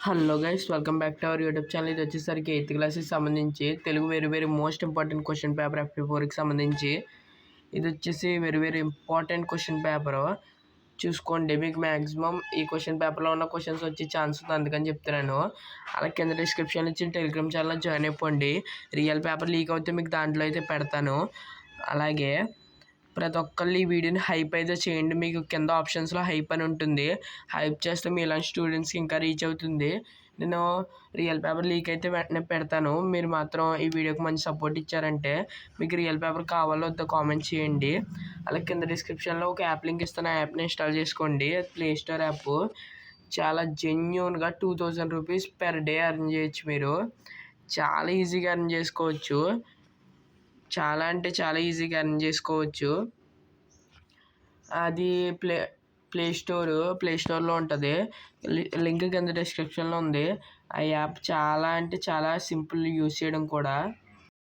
Hello guys, welcome back to our YouTube channel. ఇది వచ్చేసరికి 8th క్లాస్కి సంబంధించి Telugu very most important question paper FP4కి సంబంధించి. ఇది వచ్చేసి వెరీ ఇంపార్టెంట్ క్వశ్చన్ పేపర్. చూసుకోండి, మీకు మ్యాక్సిమం ఈ క్వశ్చన్ పేపర్లో ఉన్న క్వశ్చన్స్ వచ్చే ఛాన్స్ ఉంది, అందుకని చెప్తున్నాను. అలా కింద డిస్క్రిప్షన్ ఇచ్చిన టెలిగ్రామ్ ఛానల్లో జాయిన్ అయిపోండి. రియల్ పేపర్ లీక్ అవుతే మీకు దాంట్లో అయితే పెడతాను. అలాగే ప్రతి ఒక్కళ్ళు ఈ వీడియోని హైప్ అయితే చేయండి. మీకు కింద ఆప్షన్స్లో హైప్ అని ఉంటుంది. హైప్ చేస్తే మీ ఇలాంటి స్టూడెంట్స్కి ఇంకా రీచ్ అవుతుంది. నేను రియల్ పేపర్ లీక్ అయితే వెంటనే పెడతాను. మీరు మాత్రం ఈ వీడియోకి మంచి సపోర్ట్ ఇచ్చారంటే మీకు రియల్ పేపర్ కావాలో వద్దో కామెంట్ చేయండి. అలాగే కింద డిస్క్రిప్షన్లో ఒక యాప్ లింక్ ఇస్తాను. ఆ యాప్ని ఇన్స్టాల్ చేసుకోండి. Play store app. చాలా జెన్యూన్గా 2000 రూపీస్ పెర్ డే ఎర్న్ చేయొచ్చు. మీరు చాలా ఈజీగా ఎర్న్ చేసుకోవచ్చు. చాలా అంటే చాలా ఈజీగా ఎర్న్ చేసుకోవచ్చు. అది ప్లే స్టోర్లో ఉంటుంది. లింక్ కింద డిస్క్రిప్షన్లో ఉంది. ఆ యాప్ చాలా అంటే చాలా సింపుల్ యూజ్ చేయడం కూడా.